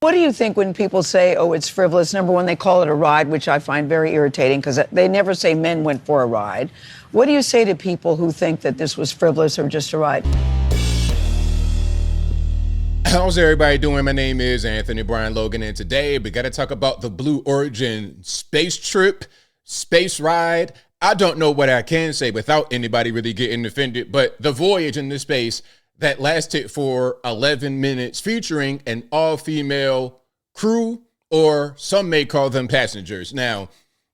What do you think when people say, oh, it's frivolous? Number one, they call it a ride, which I find very irritating because they never say men went for a ride. What do you say to people who think that this was frivolous or just a ride? How's everybody doing? My name is Anthony Brian Logan, and today we got to talk about the Blue Origin space trip, space ride. I don't know what I can say without anybody really getting offended, but the voyage into space that lasted for 11 minutes, featuring an all-female crew, or some may call them passengers. Now,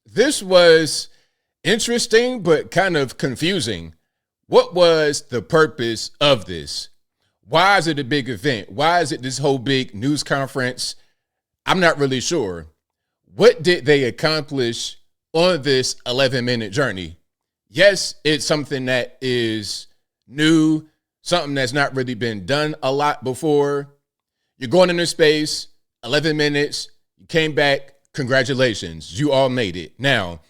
this was interesting, but kind of confusing. What was the purpose of this? Why is it a big event? Why is it this whole big news conference? I'm not really sure. What did they accomplish on this 11-minute journey? Yes, it's something that is new, something that's not really been done a lot before. You're going into space, 11 minutes, you came back, congratulations, you all made it. Now,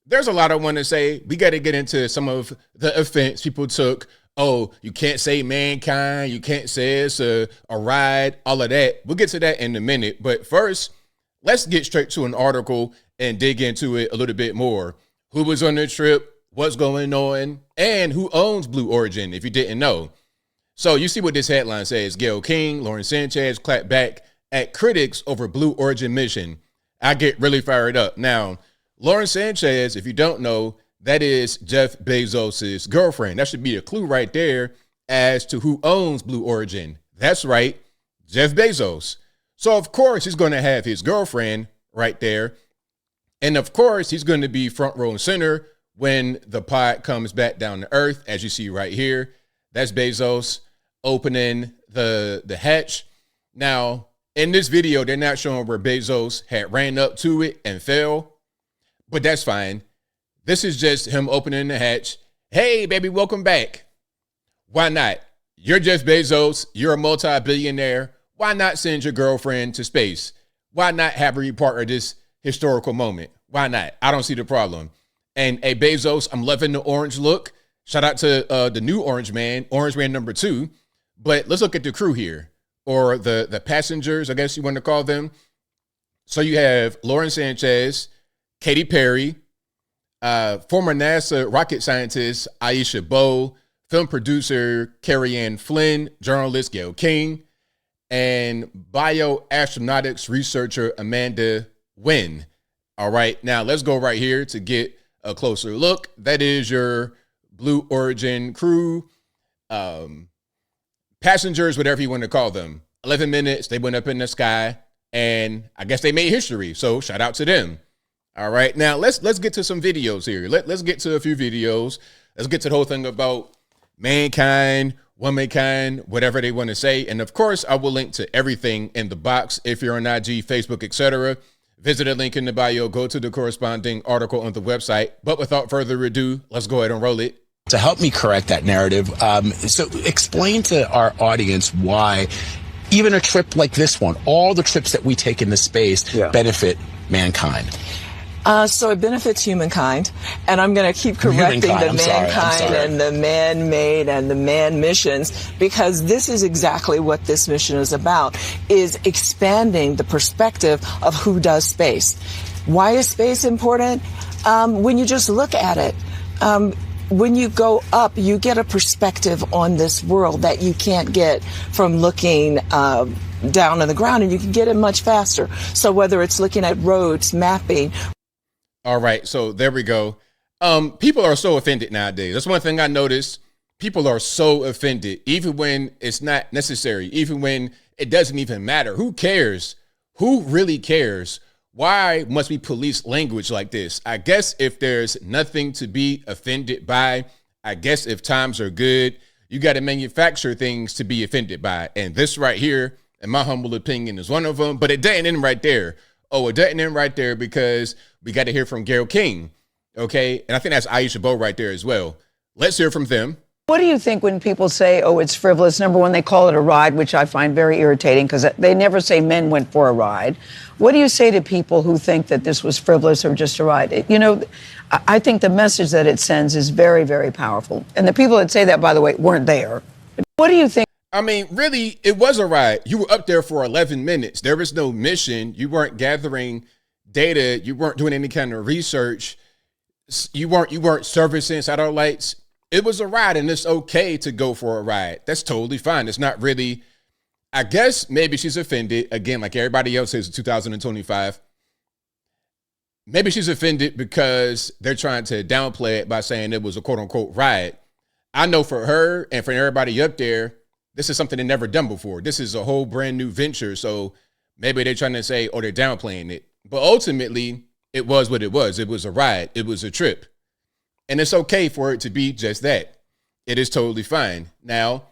there's a lot I want to say. We got to get into some of the offense people took. Oh, you can't say mankind, you can't say it's a ride, all of that. We'll get to that in a minute. But first, let's get straight to an article and dig into it a little bit more. Who was on the trip, what's going on, and who owns Blue Origin, if you didn't know. So you see what this headline says. Gayle King, Lauren Sanchez clap back at critics over Blue Origin mission. I get really fired up. Now, Lauren Sanchez, if you don't know, that is Jeff Bezos' girlfriend. That should be a clue right there as to who owns Blue Origin. That's right, Jeff Bezos. So, of course, he's going to have his girlfriend right there. And, of course, he's going to be front row and center when the pod comes back down to earth, as you see right here. That's Bezos opening the hatch. Now, in this video, they're not showing where Bezos had ran up to it and fell, but that's fine. This is just him opening the hatch. Hey, baby, welcome back. Why not? You're Jeff Bezos. You're a multi-billionaire. Why not send your girlfriend to space? Why not have her be part of this historical moment? Why not? I don't see the problem. And hey, Bezos, I'm loving the orange look. Shout out to the new Orange Man number 2. But let's look at the crew here, or the passengers, I guess you want to call them. So you have Lauren Sanchez, Katy Perry, former NASA rocket scientist Aisha Bowe, film producer Carrie Ann Flynn, journalist Gayle King, and bioastronautics researcher Amanda Wynn. All right, now let's go right here to get a closer look. That is your Blue Origin crew, passengers, whatever you want to call them. 11 minutes, they went up in the sky, and I guess they made history. So shout out to them. All right, now let's get to some videos here. Let's get to a few videos. Let's get to the whole thing about mankind, womankind, whatever they want to say. And of course, I will link to everything in the box if you're on IG, Facebook, etc. Visit the link in the bio, go to the corresponding article on the website. But without further ado, let's go ahead and roll it. To help me correct that narrative, so explain to our audience why even a trip like this one, all the trips that we take into space benefit mankind. So it benefits humankind, and I'm going to keep correcting the mankind and the man-made and the man missions, because this is exactly what this mission is about, is expanding the perspective of who does space. Why is space important? When you just look at it, when you go up, you get a perspective on this world that you can't get from looking down on the ground, and you can get it much faster. So whether it's looking at roads, mapping. All right, so there we go. People are so offended nowadays. That's one thing I noticed. People are so offended, even when it's not necessary, even when it doesn't even matter. Who cares? Who really cares? Why must we police language like this? I guess if there's nothing to be offended by, I guess if times are good, you got to manufacture things to be offended by. And this right here, in my humble opinion, is one of them. But it doesn't end right there. Oh, it doesn't end right there because we got to hear from Gayle King. Okay. And I think that's Aisha Bowe right there as well. Let's hear from them. What do you think when people say, oh, it's frivolous? Number one, they call it a ride, which I find very irritating because they never say men went for a ride. What do you say to people who think that this was frivolous or just a ride? You know, I think the message that it sends is very, very powerful. And the people that say that, by the way, weren't there. What do you think? I mean, really, it was a ride. You were up there for 11 minutes. There was no mission. You weren't gathering data. You weren't doing any kind of research. You weren't servicing satellites. It was a ride, and it's okay to go for a ride. That's totally fine. It's not really, I guess maybe she's offended. Again, like everybody else is in 2025. Maybe she's offended because they're trying to downplay it by saying it was a quote unquote ride. I know for her and for everybody up there, this is something they've never done before. This is a whole brand new venture. So maybe they're trying to say, oh, they're downplaying it. But ultimately, it was what it was. It was a ride. It was a trip. And it's okay for it to be just that. It is totally fine. Now,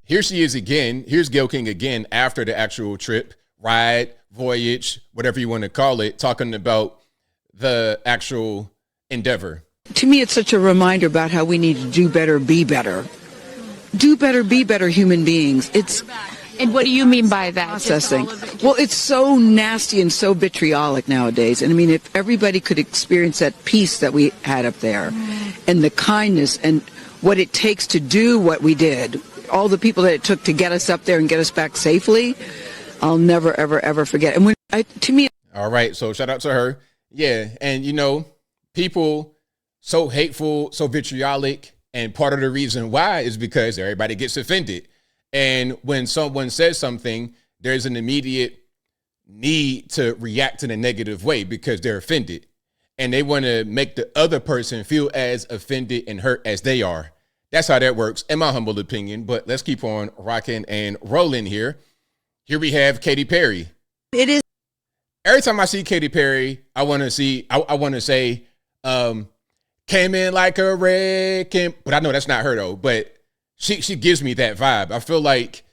here she is again. Here's Gayle King again after the actual trip, ride, voyage, whatever you want to call it, talking about the actual endeavor. To me, it's such a reminder about how we need to do better, be better. Do better, be better human beings. And what do you mean by that? Processing. Well, it's so nasty and so vitriolic nowadays. And I mean, if everybody could experience that peace that we had up there and the kindness and what it takes to do what we did, all the people that it took to get us up there and get us back safely, I'll never, ever, ever forget. And to me. All right. So shout out to her. Yeah. And, people so hateful, so vitriolic. And part of the reason why is because everybody gets offended. And when someone says something, there's an immediate need to react in a negative way because they're offended. And they want to make the other person feel as offended and hurt as they are. That's how that works, in my humble opinion. But let's keep on rocking and rolling here. Here we have Katy Perry. It is. Every time I see Katy Perry, I want to say, came in like a wrecking, but I know that's not her though. But she gives me that vibe. I feel like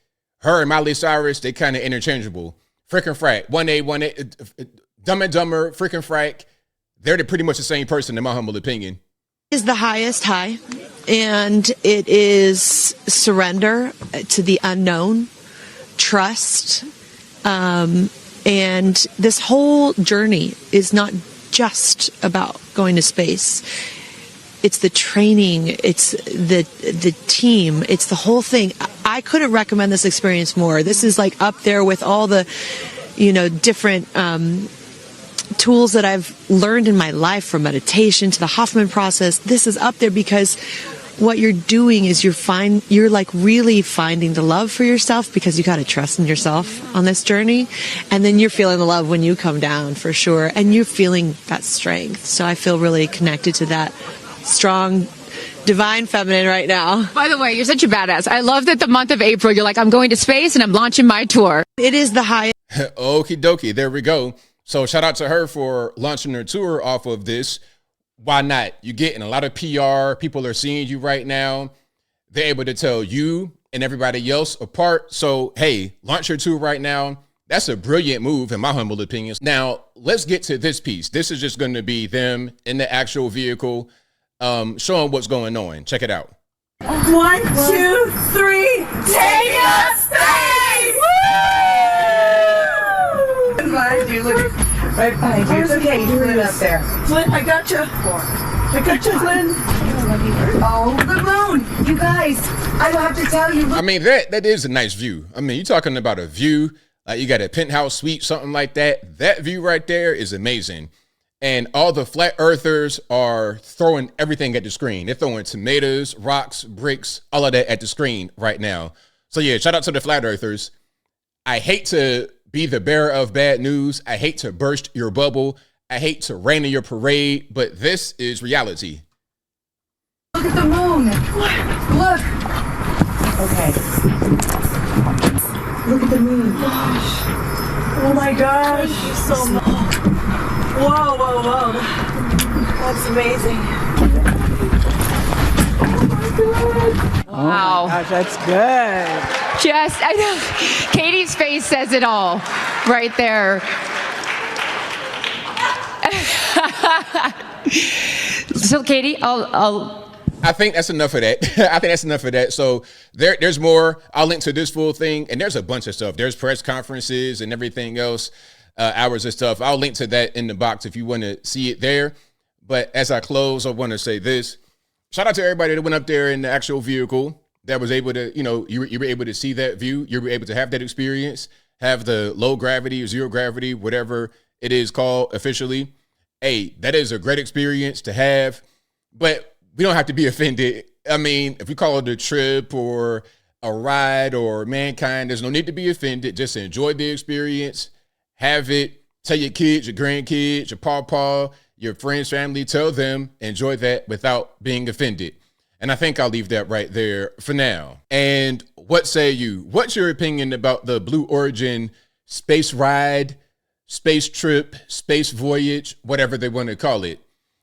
her and Miley Cyrus, they kind of interchangeable. Frickin' Frack, 1A, Dumb and Dumber, Frickin' Frack. They're pretty much the same person in my humble opinion. Is the highest high, and it is surrender to the unknown, trust, and this whole journey is not just about going to space. It's the training, it's the team, it's the whole thing. I couldn't recommend this experience more. This is like up there with all the, different tools that I've learned in my life, from meditation to the Hoffman process. This is up there because what you're doing is you're like really finding the love for yourself, because you got to trust in yourself on this journey. And then you're feeling the love when you come down, for sure. And you're feeling that strength. So I feel really connected to that strong, divine feminine right now. By the way, you're such a badass. I love that the month of April, you're like, I'm going to space and I'm launching my tour. It is the highest. Okie dokie. There we go. So shout out to her for launching her tour off of this. Why not? You're getting a lot of PR. People are seeing you right now. They're able to tell you and everybody else apart. So, hey, launch your tour right now. That's a brilliant move, in my humble opinion. Now, let's get to this piece. This is just going to be them in the actual vehicle, showing what's going on. Check it out. 1, 2, 3, take a space! Woo! Behind you, look right behind you. It's okay, you put it up there. Flynn, I got you. I got you, Flynn. Oh, the moon! You guys, I will have to tell you. I mean, that is a nice view. I mean, you're talking about a view. You got a penthouse suite, something like that. That view right there is amazing. And all the flat earthers are throwing everything at the screen. They're throwing tomatoes, rocks, bricks, all of that at the screen right now. So yeah, shout out to the flat earthers. I hate to be the bearer of bad news. I hate to burst your bubble. I hate to rain in your parade, but this is reality. Look at the moon. Look. Okay. Look at the moon. Oh my gosh. Thank you so much. Whoa, whoa, whoa. That's amazing. Oh my God. Wow. Oh my gosh, that's good. I know. Katie's face says it all right there. So, Katie, I think that's enough of that. So there's more. I'll link to this full thing, and there's a bunch of stuff. There's press conferences and everything else, hours of stuff. I'll link to that in the box if you want to see it there. But as I close, I want to say this. Shout out to everybody that went up there in the actual vehicle. that was able to, you were able to see that view. You were able to have that experience, have the low gravity or zero gravity, whatever it is called officially. Hey, that is a great experience to have, but we don't have to be offended. I mean, if we call it a trip or a ride or mankind, there's no need to be offended. Just enjoy the experience, have it, tell your kids, your grandkids, your pawpaw, your friends, family, tell them, enjoy that without being offended. And I think I'll leave that right there for now. And what say you? What's your opinion about the Blue Origin space ride, space trip, space voyage, whatever they want to call it?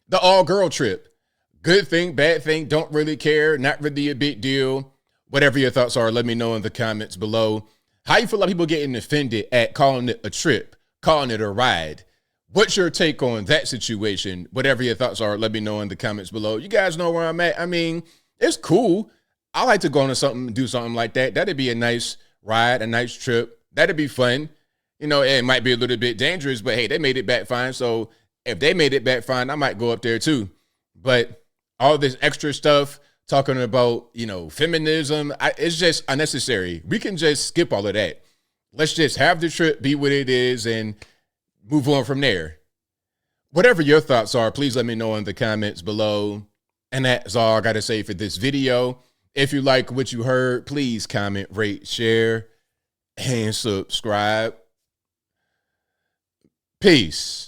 The all-girl trip. Good thing, bad thing, don't really care, not really a big deal. Whatever your thoughts are, let me know in the comments below. How you feel like people getting offended at calling it a trip, calling it a ride? What's your take on that situation? Whatever your thoughts are, let me know in the comments below. You guys know where I'm at. I mean, it's cool. I like to go on to something, do something like that. That'd be a nice ride, a nice trip. That'd be fun. It might be a little bit dangerous, but hey, they made it back fine. So if they made it back fine, I might go up there too. But all this extra stuff, talking about, feminism, it's just unnecessary. We can just skip all of that. Let's just have the trip, be what it is, and move on from there. Whatever your thoughts are, please let me know in the comments below. And that's all I got to say for this video. If you like what you heard, please comment, rate, share, and subscribe. Peace.